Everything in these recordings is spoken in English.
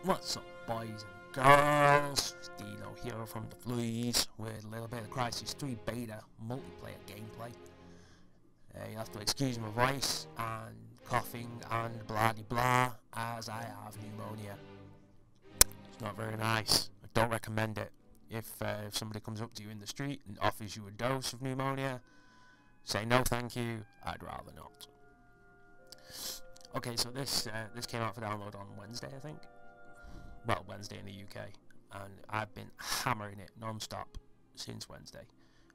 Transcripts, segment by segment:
What's up, boys and girls? It's Dino here from the Fleas with a little bit of Crysis 3 beta multiplayer gameplay. You have to excuse my voice and coughing and blah de blah as I have pneumonia. It's not very nice. I don't recommend it. If somebody comes up to you in the street and offers you a dose of pneumonia, say no thank you, I'd rather not. Okay, so this came out for download on Wednesday, I think. Well, Wednesday in the UK, and I've been hammering it non-stop since Wednesday.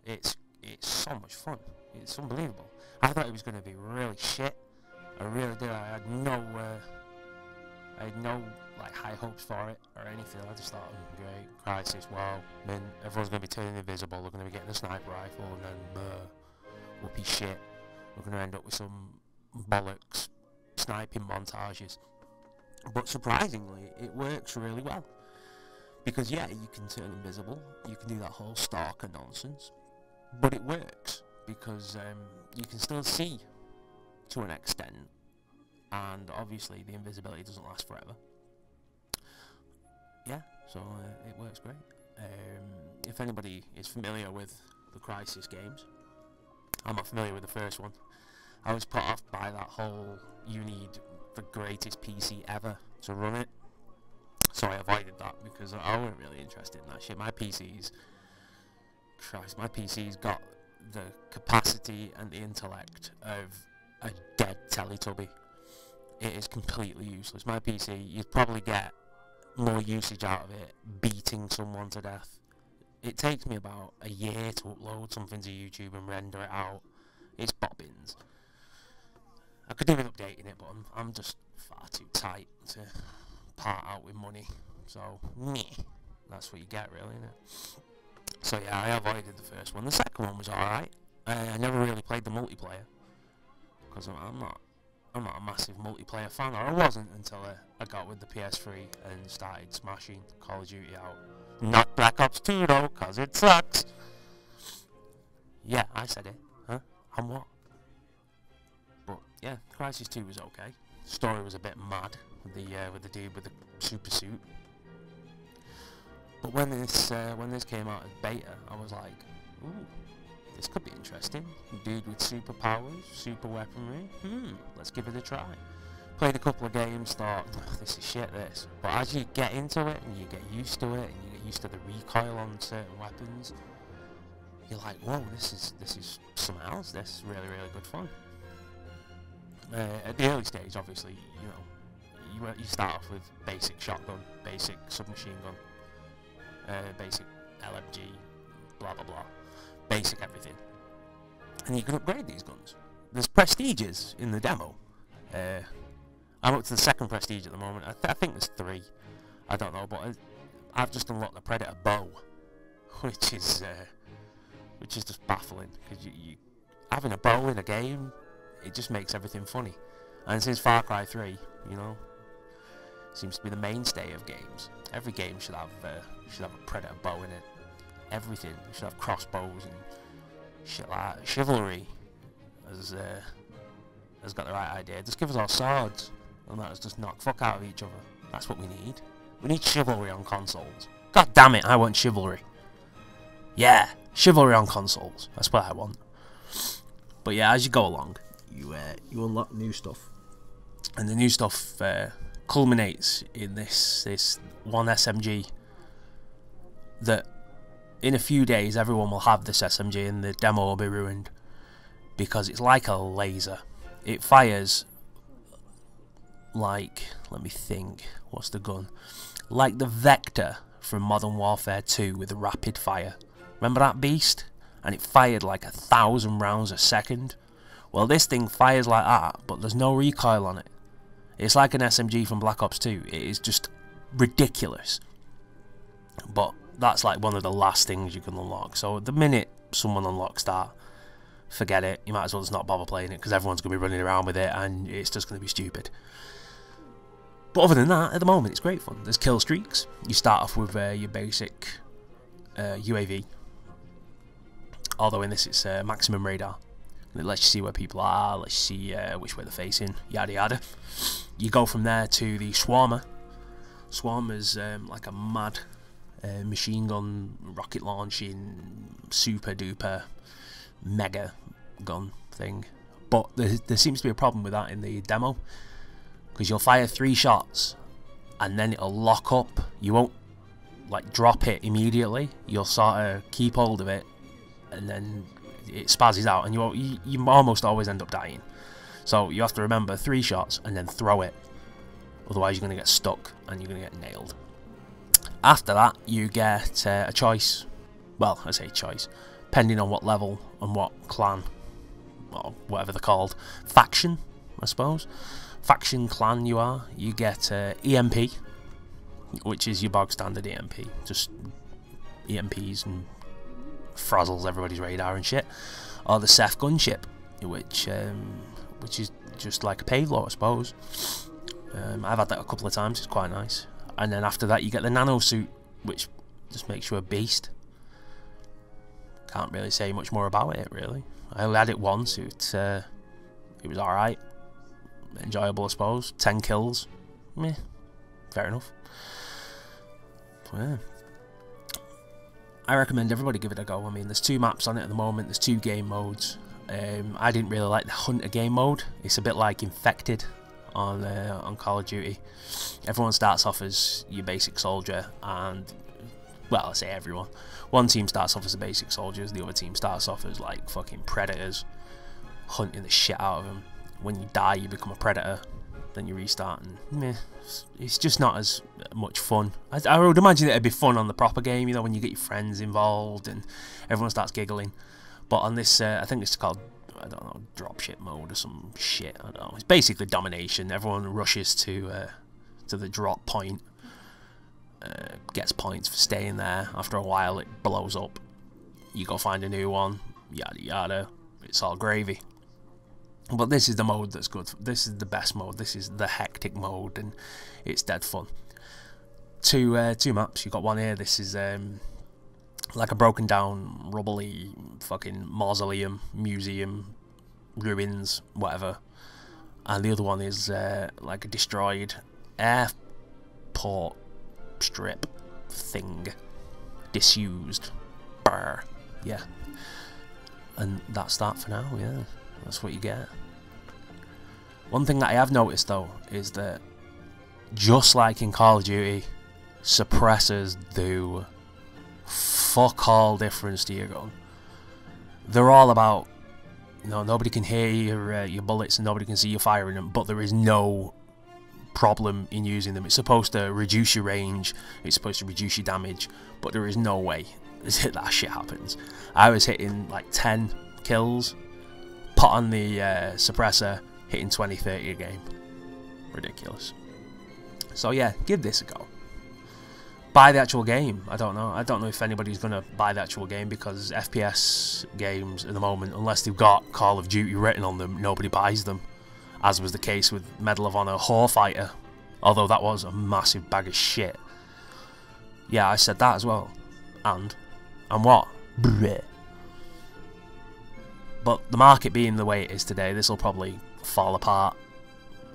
It's so much fun. It's unbelievable. I thought it was going to be really shit. I really did. I had no like high hopes for it or anything. I just thought, great, Crysis, wow, then everyone's going to be turning invisible. They're going to be getting a sniper rifle, and then whoopee shit. We're going to end up with some bollocks sniping montages. But surprisingly, it works really well. Because yeah, you can turn invisible, you can do that whole stalker nonsense, but it works because you can still see to an extent, and obviously the invisibility doesn't last forever. Yeah, so it works great. If anybody is familiar with the Crysis games, I'm not familiar with the first one. I was put off by that whole, you need the greatest PC ever to run it, so I avoided that because I wasn't really interested in that shit. My PC's got the capacity and the intellect of a dead Teletubby. It is completely useless. My PC, you'd probably get more usage out of it beating someone to death. It takes me about a year to upload something to YouTube and render it out. It's bobbins. I could do with updating it, but I'm just far too tight to part out with money. So, meh. That's what you get, really, isn't it? So yeah, I avoided the first one. The second one was alright. I never really played the multiplayer because I'm not a massive multiplayer fan, or I wasn't until I got with the PS3 and started smashing Call of Duty out. Not Black Ops 2 though, cause it sucks. Yeah, I said it. Huh? And what? But yeah, Crysis 2 was okay. Story was a bit mad with the dude with the super suit. But when this came out as beta, I was like, ooh, this could be interesting. Dude with superpowers, super weaponry. Let's give it a try. Played a couple of games, thought, this is shit, this. But as you get into it and you get used to it and you get used to the recoil on certain weapons, you're like, whoa, this is something else. This is really, really good fun. At the early stage, obviously, you start off with basic shotgun, basic submachine gun, basic LMG, blah blah blah, basic everything, and you can upgrade these guns. There's prestiges in the demo. I'm up to the second prestige at the moment. I think there's 3. I don't know, but I've just unlocked the Predator bow, which is just baffling because you having a bow in a game. It just makes everything funny. And since Far Cry 3, seems to be the mainstay of games. Every game should have a Predator bow in it. Everything. You should have crossbows and shit like that. Chivalry has got the right idea. Just give us our swords and let us just knock fuck out of each other. That's what we need. We need chivalry on consoles. God damn it, I want chivalry. Yeah, chivalry on consoles. That's what I want. But yeah, as you go along, you unlock new stuff, and the new stuff culminates in this one SMG that in a few days everyone will have this SMG and the demo will be ruined because it's like a laser. It fires like, let me think, what's the gun? Like the Vector from Modern Warfare 2 with rapid fire. Remember that beast? And it fired like 1,000 rounds a second. Well, this thing fires like that, but there's no recoil on it. It's like an SMG from Black Ops 2. It is just ridiculous. But that's like one of the last things you can unlock. So the minute someone unlocks that, forget it. You might as well just not bother playing it because everyone's going to be running around with it and it's just going to be stupid. But other than that, at the moment, it's great fun. There's kill streaks. You start off with your basic UAV. Although in this it's maximum radar. It lets you see where people are, lets you see which way they're facing, yada yada. You go from there to the Swarmer. Swarm is like a mad machine gun, rocket launching, super duper mega gun thing. But there seems to be a problem with that in the demo, because you'll fire 3 shots and then it'll lock up. You won't like drop it immediately. You'll sort of keep hold of it and then it spazzes out, and you almost always end up dying. So you have to remember 3 shots and then throw it, otherwise you're going to get stuck and you're going to get nailed. After that you get a choice. Well, I say choice, depending on what level and what clan, or whatever they're called, faction, I suppose. Faction clan you are, you get EMP, which is your bog standard EMP, just EMPs and frazzles everybody's radar and shit. Or the Ceph gunship, which is just like a payload, I suppose. I've had that a couple of times, it's quite nice. And then after that you get the nano suit, which just makes you a beast. Can't really say much more about it, really. I only had it once. It was alright, enjoyable, I suppose. 10 kills, meh, fair enough. Yeah. I recommend everybody give it a go. I mean, there's 2 maps on it at the moment, there's 2 game modes. I didn't really like the Hunter game mode. It's a bit like Infected on Call of Duty. Everyone starts off as your basic soldier, and, well, I say everyone. One team starts off as the basic soldiers, the other team starts off as like fucking predators, hunting the shit out of them. When you die you become a predator, then you restart, and meh, it's just not as much fun. I would imagine it'd be fun on the proper game, you know, when you get your friends involved and everyone starts giggling. But on this, I think it's called, I don't know, dropship mode or some shit, I don't know. It's basically domination. Everyone rushes to the drop point, gets points for staying there. After a while it blows up, you go find a new one, yada yada, it's all gravy. But this is the mode that's good. This is the best mode. This is the hectic mode, and it's dead fun. Two maps. You've got one here. This is like a broken down, rubbly fucking mausoleum, museum, ruins, whatever. And the other one is like a destroyed airport strip thing, disused. Brr. Yeah. And that's that for now. Yeah. That's what you get. One thing that I have noticed though is that, just like in Call of Duty, suppressors do fuck all difference to your gun. They're all about, you know, nobody can hear your bullets and nobody can see you firing them, but there is no problem in using them. It's supposed to reduce your range, it's supposed to reduce your damage, but there is no way that shit happens. I was hitting like 10 kills, put on the suppressor, hitting 20-30 a game. Ridiculous. So yeah, give this a go. Buy the actual game. I don't know if anybody's gonna buy the actual game, because FPS games at the moment, unless they've got Call of Duty written on them, nobody buys them, as was the case with Medal of Honor Whore Fighter, although that was a massive bag of shit. Yeah, I said that as well. And what? Bleh. But the market being the way it is today, this will probably fall apart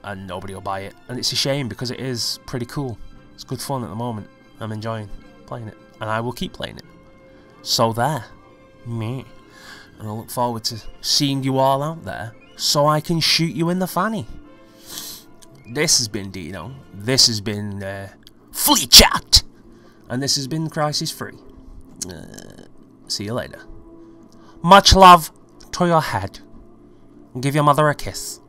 and nobody will buy it. And it's a shame, because it is pretty cool. It's good fun at the moment. I'm enjoying playing it, and I will keep playing it. So there. Me. And I look forward to seeing you all out there, so I can shoot you in the fanny. This has been Dino. This has been Flea Chat. And this has been Crysis Free. See you later. Much love to your head. Give your mother a kiss.